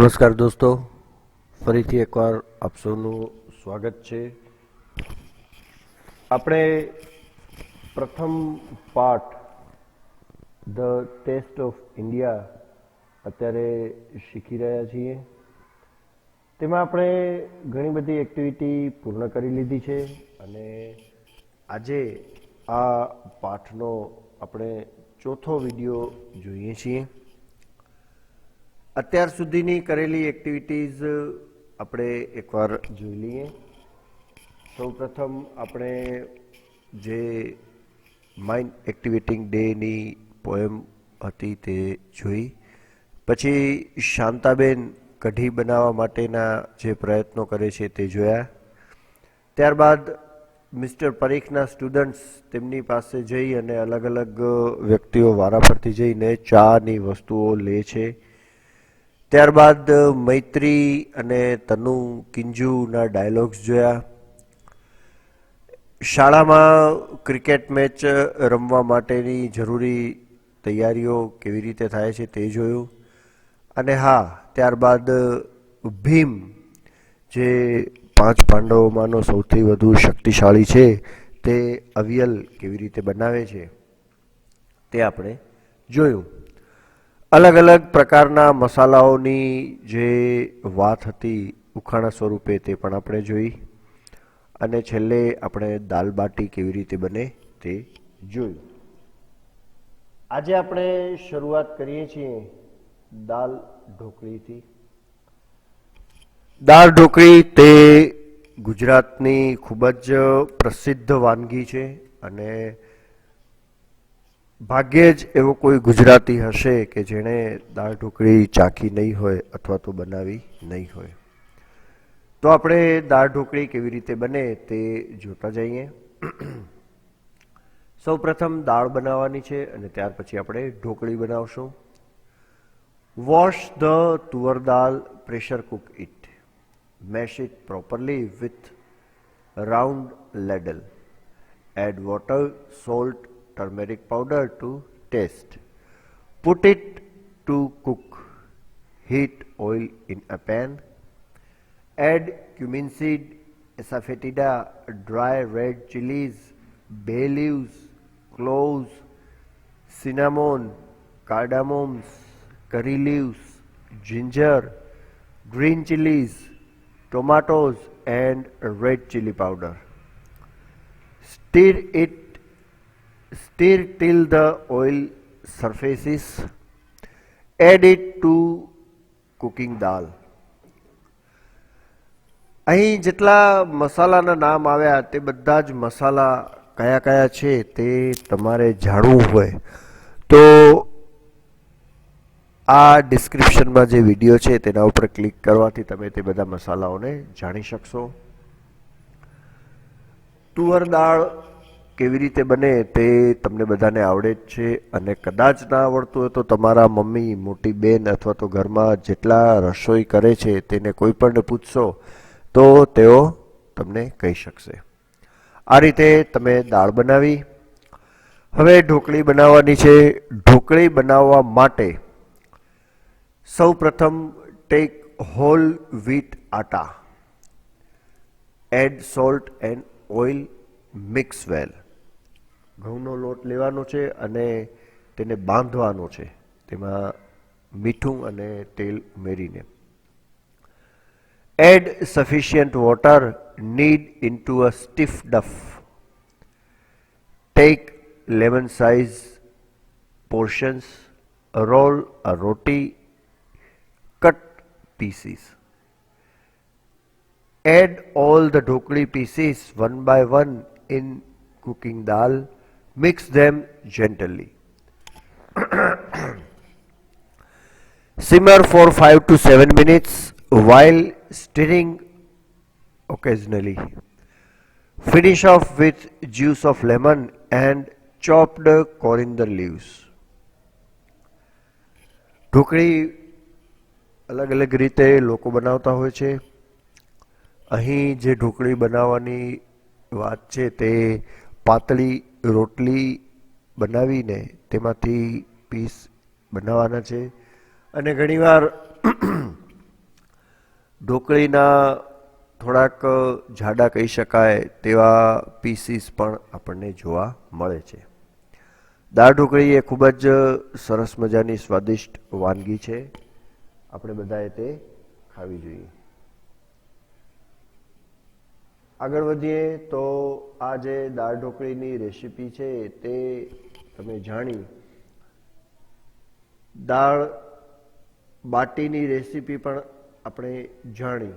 નમસ્કાર દોસ્તો, ફરીથી એકવાર આપ સૌનું સ્વાગત છે. આપણે પ્રથમ part the taste of India અત્યારે શીખી રહ્યા છીએ. તેમાં આપણે ઘણી બધી એક્ટિવિટી પૂર્ણ કરી લીધી છે અને આજે આ પાઠનો આપણે ચોથો વિડીયો જોઈએ છીએ. અત્યાર સુધીની કરેલી એક્ટિવિટીઝ આપણે એકવાર જોઈ લઈએ. સૌપ્રથમ આપણે જે માઇન્ડ એક્ટિવેટિંગ ડેની પોએમ હતી તે જોઈ. પછી શાંતાબેન કઢી બનાવવા માટેના જે પ્રયત્નો કરે છે તે જોયા. ત્યારબાદ મિસ્ટર પરીખના સ્ટુડન્ટ્સ તેમની પાસે જઈ અને અલગ અલગ વ્યક્તિઓ વારાફરતી જઈને ચાની વસ્તુઓ લે છે. ત્યારબાદ મૈત્રી અને તનુ કિંજુના ડાયલોગ્સ જોયા. શાળામાં ક્રિકેટ મેચ રમવા માટેની જરૂરી તૈયારીઓ કેવી રીતે થાય છે તે જોયું. અને હા, ત્યારબાદ ભીમ જે 5 પાંડવોમાંનો સૌથી વધુ શક્તિશાળી છે તે અવિયલ કેવી રીતે બનાવે છે તે આપણે જોયું. અલગ અલગ પ્રકારના મસાલાઓની જે વાત હતી ઉખાણા સ્વરૂપે તે પણ આપણે જોઈ. અને છેલ્લે આપણે દાલ બાટી કેવી રીતે બને તે જોયું. આજે આપણે શરૂઆત કરીએ છીએ દાલ ઢોકળીથી. દાળ ઢોકળી તે ગુજરાતની ખૂબ જ પ્રસિદ્ધ વાનગી છે અને ભાગ્યે જ એવો કોઈ ગુજરાતી હશે કે જેણે દાળ ઢોકળી ચાખી નહીં હોય અથવા તો બનાવી નહીં હોય. તો આપણે દાળ ઢોકળી કેવી રીતે બને તે જોતા જઈએ. સૌ પ્રથમ દાળ બનાવવાની છે અને ત્યાર પછી આપણે ઢોકળી બનાવશું. વોશ ધ તુવર dal, pressure cook it, mash it properly with round ladle, add water, salt, turmeric powder to taste. Put it to cook. Heat oil in a pan. Add cumin seed, asafoetida, dry red chilies, bay leaves, cloves, cinnamon, cardamoms, curry leaves, ginger, green chilies, tomatoes and red chili powder. Stir till the oil surfaces. Add it to cooking dal. અહીં જેટલા મસાલાના નામ આવ્યા તે બધા જ મસાલા કયા કયા છે તે તમારે જાણવું હોય તો આ ડિસ્ક્રિપ્શનમાં જે વિડીયો છે તેના ઉપર ક્લિક કરવાથી તમે તે બધા મસાલાઓને જાણી શકશો. તુવર દાળ કેવી રીતે બને તે તમને બધાને આવડે જ છે અને કદાચ ના આવડતું હોય તો તમારા મમ્મી, મોટી બેન અથવા તો ઘરમાં જેટલા રસોઈ કરે છે તેને કોઈ પણ પૂછશો તો તેઓ તમને કહી શકશે. આ રીતે તમે દાળ બનાવી. હવે ઢોકળી બનાવવાની છે. ઢોકળી બનાવવા માટે સૌ પ્રથમ take whole wheat atta, add salt and oil, mix well. ઘઉંનો લોટ લેવાનો છે અને તેને બાંધવાનો છે, તેમાં મીઠું અને તેલ ઉમેરીને. Add sufficient water, knead into a stiff duff. Take lemon size portions, roll a roti, cut pieces. Add all the dhokli pieces one by one in cooking dal. Mix them gently. Simmer for 5 to 7 minutes while stirring occasionally. Finish off with juice of lemon and chopped coriander leaves. ઢોકળી અલગ અલગ રીતે લોકો બનાવતા હોય છે. અહીં જે ઢોકળી બનાવવાની વાત છે તે પાતળી રોટલી બનાવીને તેમાંથી પીસ બનાવવાના છે અને ઘણીવાર ઢોકળીના થોડાક જાડા કહી શકાય તેવા પીસીસ પણ આપણને જોવા મળે છે. દાળ ઢોકળી એ ખૂબ જ સરસ મજાની સ્વાદિષ્ટ વાનગી છે. આપણે બધાએ તે ખાવી જોઈએ. આગળ વધીએ તો આ જે દાળ ઢોકળીની રેસીપી છે તે તમે જાણી. દાળ બાટીની રેસીપી પણ આપણે જાણી.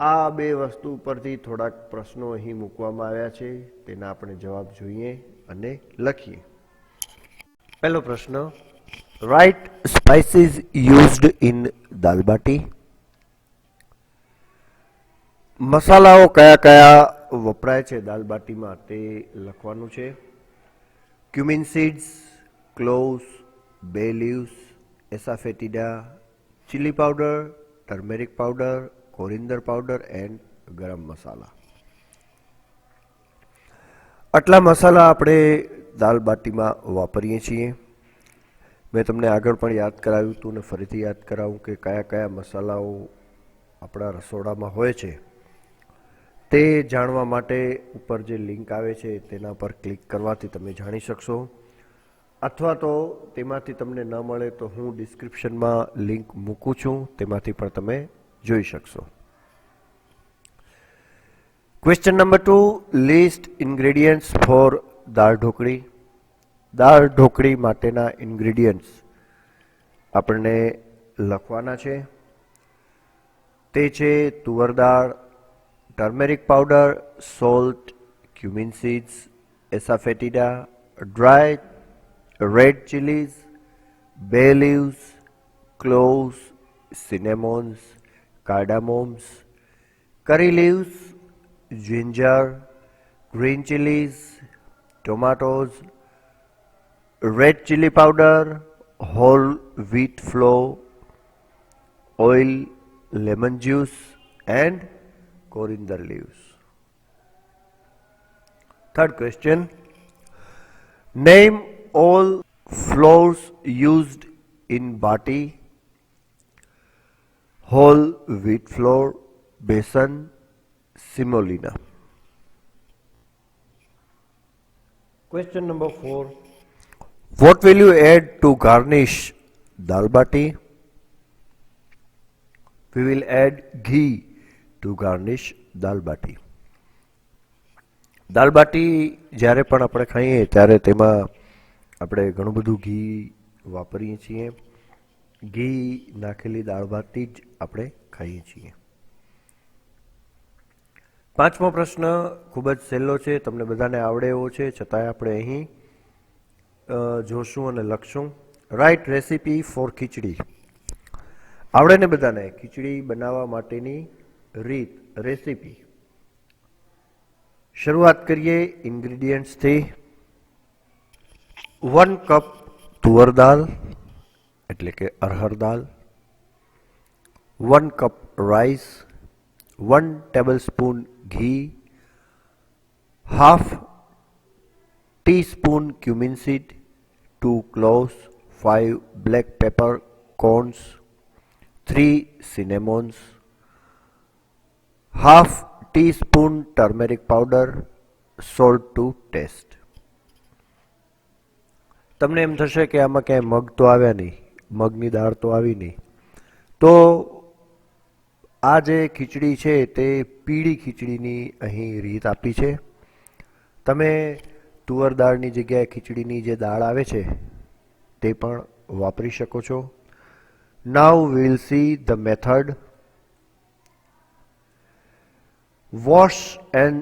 આ બે વસ્તુ પરથી થોડાક પ્રશ્નો અહીં મૂકવામાં આવ્યા છે, તેના આપણે જવાબ જોઈએ અને લખીએ. પહેલો પ્રશ્ન, રાઇટ સ્પાઇસીસ યુઝડ ઇન દાલ બાટી. મસાલાઓ કયા કયા વપરાય છે દાલ બાટીમાં તે લખવાનું છે. Cumin seeds, cloves, bay leaves, asafoetida, chilli powder, turmeric powder, coriander powder and garam masala. આટલા મસાલા આપણે દાલ બાટીમાં વાપરીએ છીએ. મેં તમને આગળ પણ યાદ કરાવ્યું હતું ને ફરીથી યાદ કરાવું કે કયા કયા મસાલાઓ આપણા રસોડામાં હોય છે. તે જાણવા માટે ઉપર જે લિંક આવે છે તેના પર ક્લિક કરવાથી તમે જાણી શકશો, અથવા તો તેમાંથી તમને ન મળે તો હું ડિસ્ક્રિપ્શનમાં લિંક મૂકું છું, તેમાંથી પણ તમે જોઈ શકશો. Question number 2, list ingredients for dal dhokli. Dal dhokli માટેના ઇન્ગ્રેડિયન્ટ્સ આપણને લખવાના છે. તે છે tuvar dal, turmeric powder, salt, cumin seeds, asafoetida, dry red chillies, bay leaves, cloves, cinnamons, cardamoms, curry leaves, ginger, green chillies, tomatoes, red chilli powder, whole wheat flour, oil, lemon juice and coriander leaves. Third question, name all flours used in bati. Whole wheat flour, besan, semolina. Question number 4, what will you add to garnish dal bati? We will add ghee to garnish દાલ બાટી. દાલ બાટી જ્યારે પણ આપણે ખાઈએ ત્યારે તેમાં આપણે ઘણું બધું ઘી વાપરીએ છીએ. ઘી નાખેલી દાળ બાટી જ આપણે ખાઈએ છીએ. પાંચમો પ્રશ્ન ખૂબ જ સહેલો છે, તમને બધાને આવડે એવો છે, છતાંય આપણે અહીં જોશું અને લખશું. રાઇટ રેસીપી ફોર ખીચડી. આવડે ને બધાને ખીચડી બનાવવા માટેની રીત, રેસીપી. શરૂઆત કરીએ ઇન્ગ્રેડિયન્ટ્સથી. 1 કપ તુવર દાળ એટલે કે અરહર દાળ, 1 કપ રાઈસ, 1 ટેબલસ્પૂન ઘી, half teaspoon cumin seed, 2 cloves, 5 black pepper corns, 3 cinnamons, half teaspoon turmeric powder, salt to taste. તમને એમ થશે કે આમાં ક્યાંય મગ તો આવ્યા નહીં, મગની દાળ તો આવી નહીં. તો આ જે ખીચડી છે તે પીળી ખીચડીની અહીં રીત આપી છે. તમે તુવર દાળની જગ્યાએ ખીચડીની જે દાળ આવે છે તે પણ વાપરી શકો છો. Now we will see the method. Wash and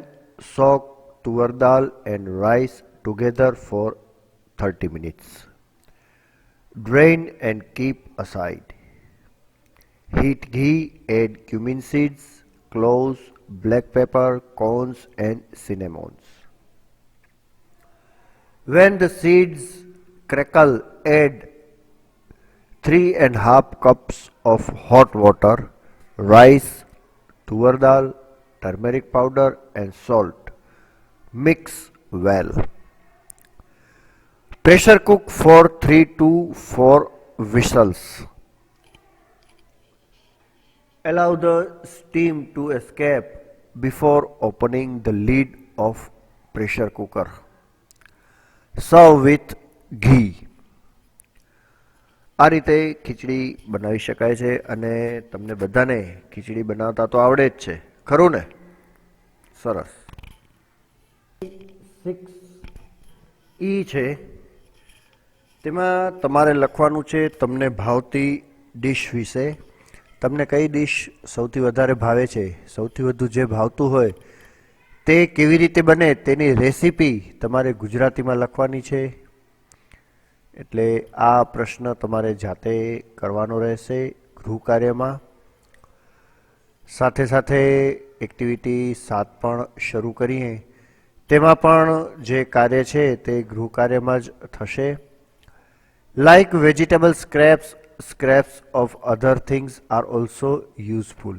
soak tuvar dal and rice together for 30 minutes. Drain and keep aside. Heat ghee, add cumin seeds, cloves, black pepper, corns and cinnamons. When the seeds crackle, add 3.5 cups of hot water, rice, tuvar dal, turmeric powder and salt. Mix well. Pressure cook for 3 to 4 whistles. Allow the steam to escape before opening the lid of pressure cooker. Serve with ઘી. આ રીતે ખીચડી બનાવી શકાય છે અને તમને બધાને ખીચડી બનાવતા તો આવડે જ છે, ખરું ને? સરસ. 6E છે, તેમાં તમારે લખવાનું છે તમને ભાવતી ડિશ વિશે. તમને કઈ ડિશ સૌથી વધારે ભાવે છે, સૌથી વધુ જે ભાવતું હોય તે કેવી રીતે બને તેની રેસીપી તમારે ગુજરાતીમાં લખવાની છે. એટલે આ પ્રશ્ન તમારે જાતે કરવાનો રહેશે ગૃહ કાર્યમાં. સાથે સાથે એક્ટિવિટી 7 પણ શરૂ કરીએ. તેમાં પણ જે કાર્ય છે તે ગૃહ કાર્યમાં જ થશે. Like vegetable scraps of other things are also useful.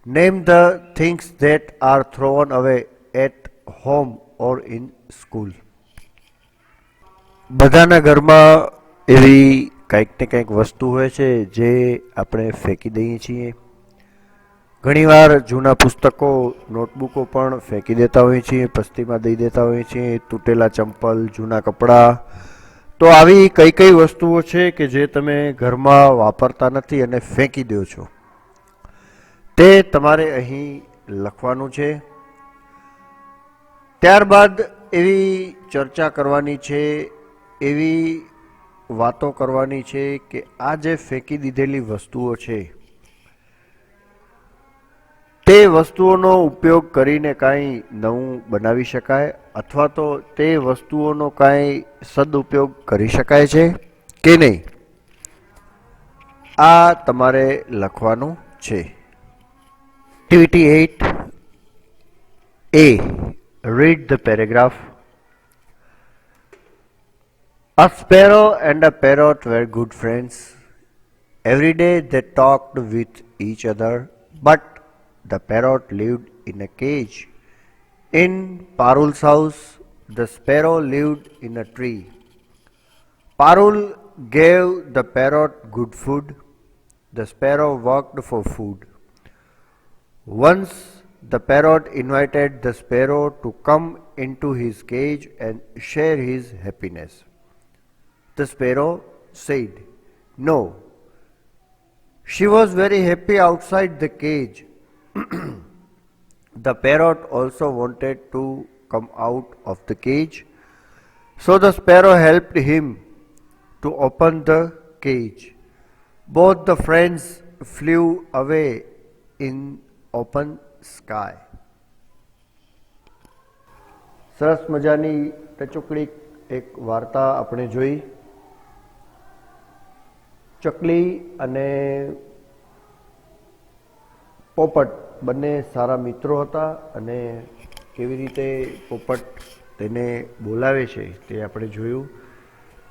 Name the things that are thrown away at home or in school. બધાના ઘરમાં એવી કંઈક ને કંઈક વસ્તુ હોય છે જે આપણે ફેંકી દઈએ છીએ. ઘણીવાર જૂના પુસ્તકો, નોટબુકો પણ ફેંકી દેતા હોઈએ છીએ, પસ્તીમાં દઈ દેતા હોઈએ છીએ, તૂટેલા ચંપલ, જૂના કપડાં. તો આવી કઈ કઈ વસ્તુઓ છે કે જે તમે ઘરમાં વાપરતા નથી અને ફેંકી દો છો, તે તમારે અહીં લખવાનું છે. ત્યારબાદ એવી ચર્ચા કરવાની છે, એવી વાતો કરવાની છે કે આ જે ફેંકી દીધેલી વસ્તુઓ છે તે વસ્તુઓનો ઉપયોગ કરીને કાંઈ નવું બનાવી શકાય અથવા તો તે વસ્તુઓનો કાંઈ સદુપયોગ કરી શકાય છે કે નહીં, આ તમારે લખવાનું છે. Activity 8A. Read the paragraph. A sparrow and a parrot were good friends. Every day they talked with each other, but the parrot lived in a cage. In Parul's house, the sparrow lived in a tree. Parul gave the parrot good food. The sparrow worked for food. Once the parrot invited the sparrow to come into his cage and share his happiness. The sparrow said, "No." She was very happy outside the cage. The parrot also wanted to come out of the cage, so the sparrow helped him to open the cage. Both the friends flew away in open sky. સરસ મજાની ટચુકડી એક વાર્તા આપણે જોઈ. ચકલી અને પોપટ બંને સારા મિત્રો હતા અને કેવી રીતે પોપટ તેને બોલાવે છે તે આપણે જોયું.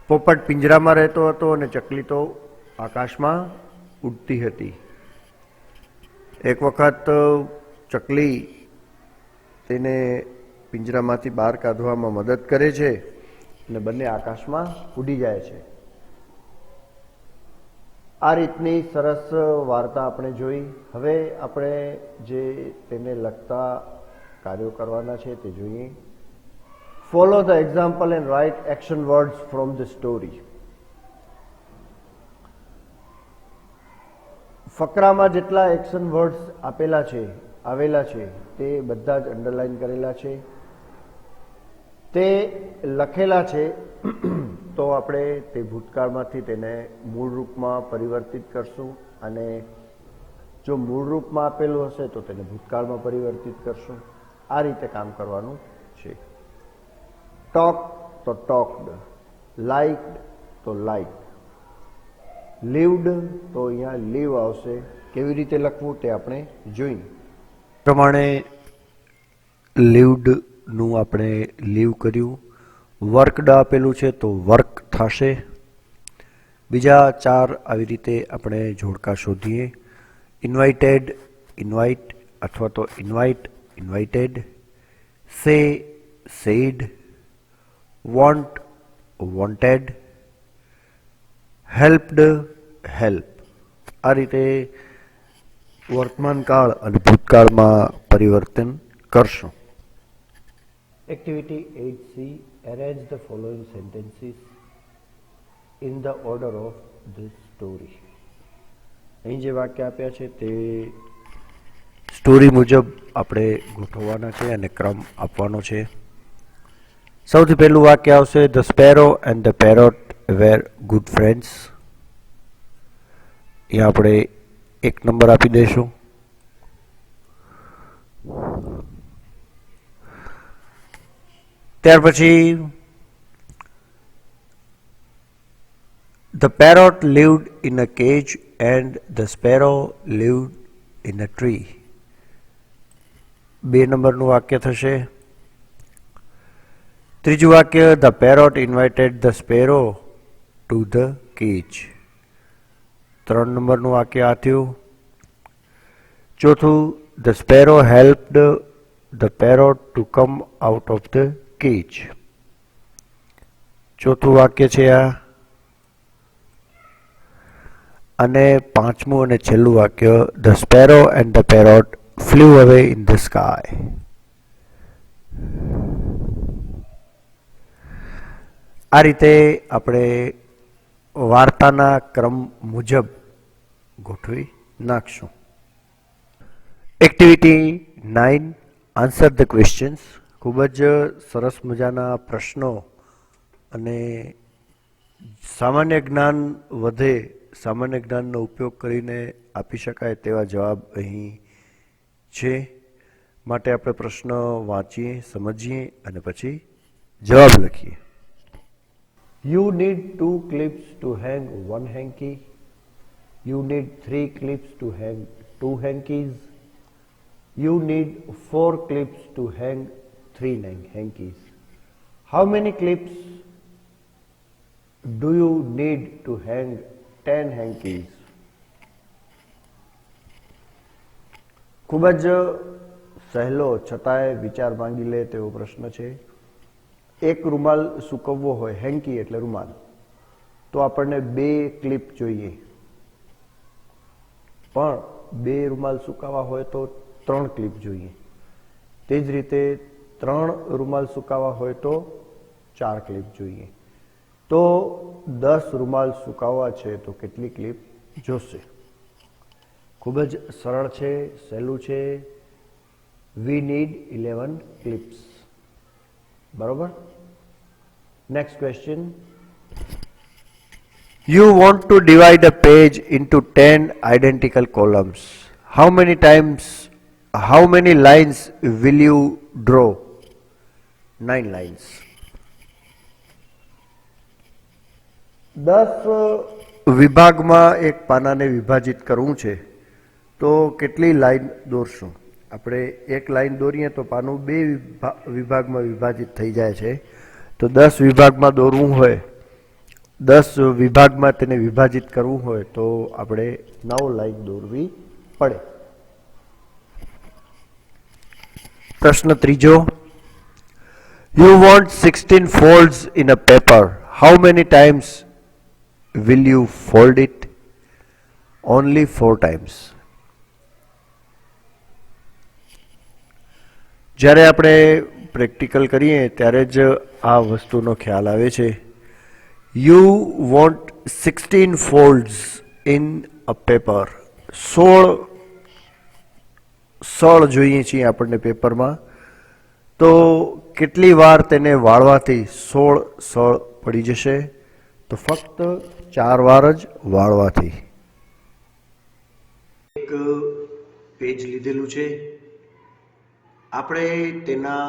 પોપટ પિંજરામાં રહેતો હતો અને ચકલી તો આકાશમાં ઉડતી હતી. એક વખત ચકલી તેને પિંજરામાંથી બહાર કાઢવામાં મદદ કરે છે અને બંને આકાશમાં ઉડી જાય છે. આ રીતની સરસ વાર્તા આપણે જોઈ. હવે આપણે જે તેને લગતા કાર્યો કરવાના છે તે જોઈએ. Follow the example and write action words from the story. ફકરામાં જેટલા એક્શન વર્ડ્સ આવેલા છે તે બધા જ અંડરલાઈન કરેલા છે, તે લખેલા છે. તો આપણે તે ભૂતકાળમાંથી તેને મૂળ રૂપમાં પરિવર્તિત કરશું અને જો મૂળ રૂપમાં આપેલું હશે તો તેને ભૂતકાળમાં પરિવર્તિત કરશું. આ રીતે કામ કરવાનું છે. ટોક તો ટોકડ, લાઇકડ તો લાઇક, લીવડ તો અહીંયા લીવ આવશે. કેવી રીતે લખવું તે આપણે જોઈ. પ્રમાણે લીવડનું આપણે લીવ કર્યું. વર્કડ આપેલું છે તો વર્ક થશે. બીજા 4 આવી રીતે આપણે જોડકા શોધીએ. ઇન્વાઇટેડ, ઇન્વાઇટ અથવા તો invite, invited. Say, said. Want, wanted. Helped, help. આ રીતે વર્તમાન કાળ અને ભૂતકાળમાં પરિવર્તન કરશો. Activity 8C. Arrange the following sentences in the order of the story. અહીં જે વાક્ય આપ્યા છે તે સ્ટોરી મુજબ આપણે ગોઠવવાના છે અને ક્રમ આપવાનો છે. સૌથી પહેલું વાક્ય આવશે, the sparrow and the parrot were good friends. એ આપણે 1 નંબર આપી દઈશું. ત્યાર પછી the parrot lived in a cage and the sparrow lived in a tree. 2 નંબરનું વાક્ય થશે. ત્રીજું વાક્ય, the parrot invited the sparrow to the cage. 3 નંબરનું વાક્ય આ થયું. ચોથું, the sparrow helped the parrot to come out of the cage. ચોથું વાક્ય છે આ. અને પાંચમું અને છેલ્લું વાક્ય, the sparrow and the parrot flew away in the sky. આ રીતે આપણે વાર્તાના ક્રમ મુજબ ગોઠવી નાખશું. એક્ટિવિટી 9. Answer the questions. ખૂબ જ સરસ મજાના પ્રશ્નો અને સામાન્ય જ્ઞાન વધે, સામાન્ય જ્ઞાનનો ઉપયોગ કરીને આપી શકાય તેવા જવાબ અહીં છે. માટે આપણે પ્રશ્ન વાંચીએ, સમજીએ અને પછી જવાબ લખીએ. You need 2 clips to hang 1 hanky. You need 3 clips to hang 2 hankies. You need 4 clips to hang 3 hankies. How many clips do you need to hang 10 hankies? ખૂબ જ સહેલો છતાંય વિચાર માંગી લે તેવો પ્રશ્ન છે. એક રૂમાલ સૂકવવો હોય, હેન્કી એટલે રૂમાલ, તો આપણને 2 ક્લિપ જોઈએ. પણ 2 રૂમાલ સુકાવા હોય તો 3 ક્લિપ જોઈએ. તે જ રીતે 3 રૂમાલ સુકાવા હોય તો 4 ક્લિપ જોઈએ. તો 10 રૂમાલ સુકાવવા છે તો કેટલી ક્લિપ જોશે? ખૂબ જ સરળ છે, સહેલું છે. We need 11 clips. બરોબર. Next question. You want to divide a page into 10 identical columns. How many lines will you draw? 9 lines. 10 વિભાગમાં એક પાનાને વિભાજિત કરવું છે તો કેટલી લાઈન દોરશું? આપણે એક લાઈન દોરીએ તો પાનું 2 વિભાગમાં વિભાજિત થઈ જાય છે. તો 10 વિભાગમાં દોરવું હોય, 10 વિભાગમાં તેને વિભાજિત કરવું હોય તો આપણે 9 લાઈન દોરવી પડે. પ્રશ્ન ત્રીજો. You want 16 folds in a paper. How many times will you fold it? Only 4 times. જ્યારે આપણે પ્રેક્ટિકલ કરીએ ત્યારે જ આ વસ્તુનો ખ્યાલ આવે છે. You want 16 folds in a paper. 16 જોઈએ છીએ આપણને પેપરમાં. તો કેટલી વાર તેને વાળવાથી 16 પડી જશે? તો ફક્ત 4 વાર જ વાળવાથી. એક પેજ લીધેલું છે, આપણે તેના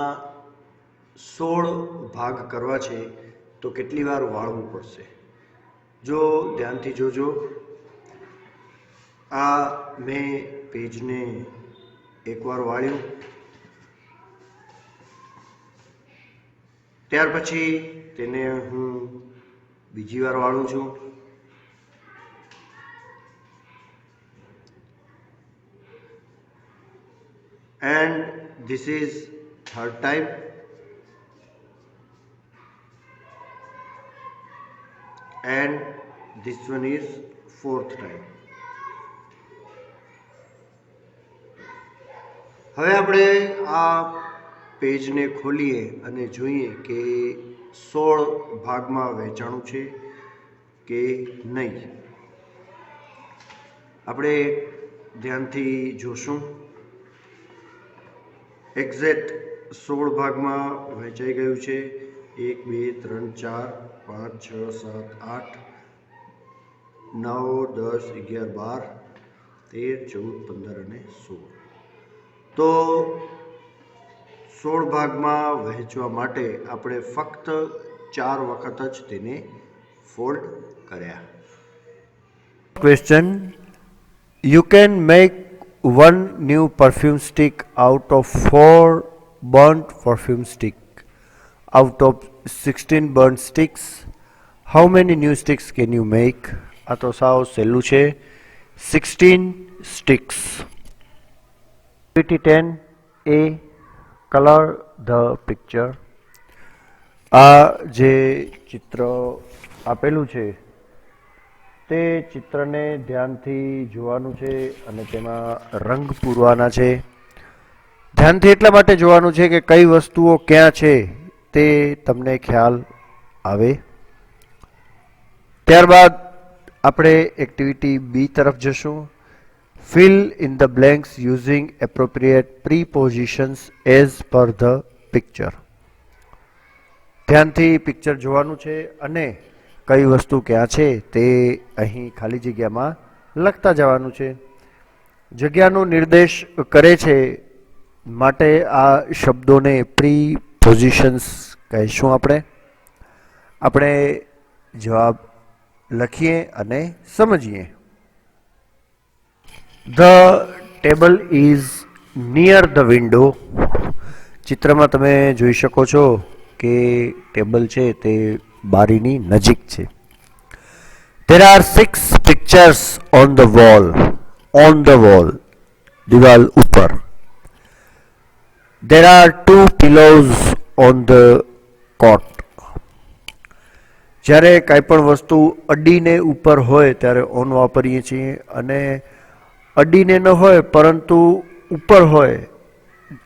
16 ભાગ કરવા છે તો કેટલી વાર વાળવું પડશે? જો ધ્યાનથી જોજો. આ મેં પેજને એકવાર વાળ્યું, ત્યાર પછી તેને હું બીજી વાર વાળું છું. And this is 3rd time. And this one is 4th time. હવે આપણે આ પેજને ખોલીએ અને જોઈએ કે 16 ભાગમાં વહેંચાણું છે કે નહીં. આપણે ધ્યાનથી જોશું. એક્ઝેક્ટ 16 ભાગમાં વહેંચાઈ ગયું છે. 1 2 3 4 5 6 7 8 9 10 11 12 13 14 15 અને 16. તો 16 ભાગમાં વહેંચવા માટે આપણે ફક્ત 4 વખત જ તેને ફોલ્ડ કર્યા. Question: You can make one new perfume stick out of 4 burnt perfume stick. Out of 16 burnt sticks, how many new sticks can you make? આ તો સાવ સહેલું છે. 16 sticks. Activity 10A, color the picture. આ જે ચિત્ર આપેલું છે તે ચિત્રને ધ્યાનથી જોવાનું છે અને તેમાં રંગ પૂરવાના છે. ધ્યાનથી એટલા માટે જોવાનું છે કે કઈ વસ્તુઓ ક્યાં છે તે તમને ખ્યાલ આવે. ત્યારબાદ આપણે એક્ટિવિટી બી તરફ જશું. Fill in the blanks using appropriate prepositions as per the picture. ધ્યાનથી પિક્ચર જોવાનું છે અને કઈ વસ્તુ ક્યાં છે તે અહીં ખાલી જગ્યામાં લખતા જવાનું છે. જગ્યાનો નિર્દેશ કરે છે માટે આ શબ્દોને પ્રીપોઝિશન્સ કહીશું. આપણે જવાબ લખીએ અને સમજીએ. The table is near the window. ચિત્રમાં તમે જોઈ શકો છો કે ટેબલ છે તે બારીની નજીક છે. There are 6 pictures on the wall. On the wall, દિવાલ ઉપર. There are 2 pillows on the cot. જ્યારે કાંઈ પણ વસ્તુ અડીને ઉપર હોય ત્યારે ઓન વાપરીએ છીએ અને અડીને ન હોય પરંતુ ઉપર હોય,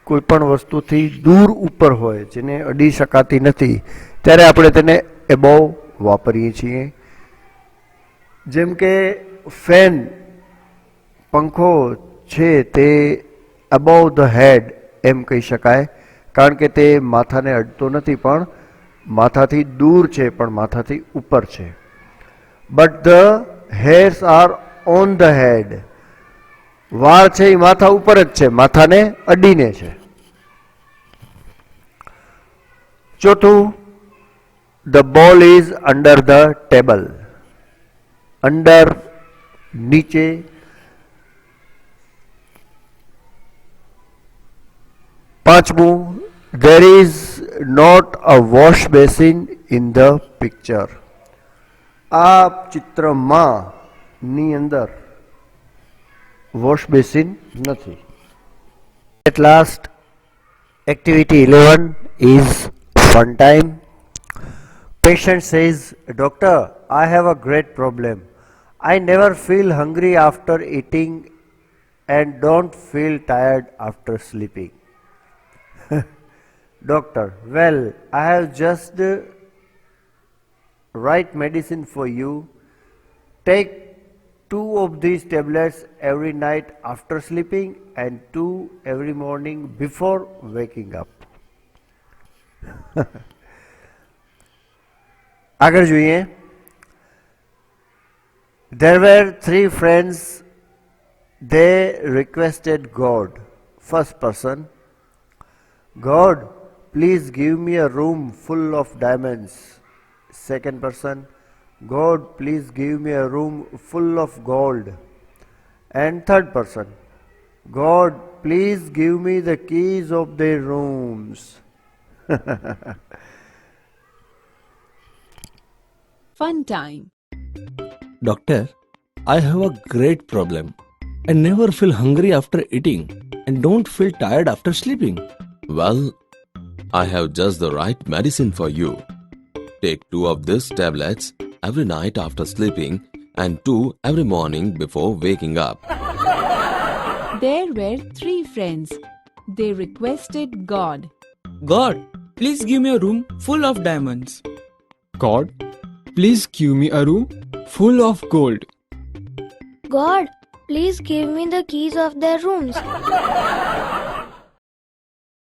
કોઈ પણ વસ્તુથી દૂર ઉપર હોય જેને અડી શકાતી નથી ત્યારે આપણે તેને એબોવ વાપરીએ છીએ. જેમ કે ફેન, પંખો છે તે અબોવ ધ હેડ એમ કહી શકાય કારણ કે તે માથાને અડતો નથી પણ માથાથી દૂર છે પણ માથાથી ઉપર છે. But the hairs are on the head. વાળ છે એ માથા ઉપર જ છે, માથાને અડીને છે. ચોથું, the ball is under the table. Under, નીચે. પાંચમું, there is not a wash basin in the picture. આ ચિત્રમાં ની અંદર વોશ બેસિન નથી. At last, activity 11 is fun time. Patient says, Doctor, I have a great problem. I never feel hungry after eating and don't feel tired after sleeping. Doctor, well, I have just right medicine for you. Take 2 of these tablets every night after sleeping and 2 every morning before waking up. આગળ જોઈએ. There were 3 friends. They requested God. First person, God, please give me a room full of diamonds. Second person, God, please give me a room full of gold. And third person, God, please give me the keys of their rooms. Fun time. Doctor, I have a great problem. I never feel hungry after eating and don't feel tired after sleeping. Well, I have just the right medicine for you. Take 2 of these tablets every night after sleeping and 2 every morning before waking up. There were 3 friends. They requested God. God, please give me a room full of diamonds. God, please give me a room full of gold. God, please give me the keys of their rooms.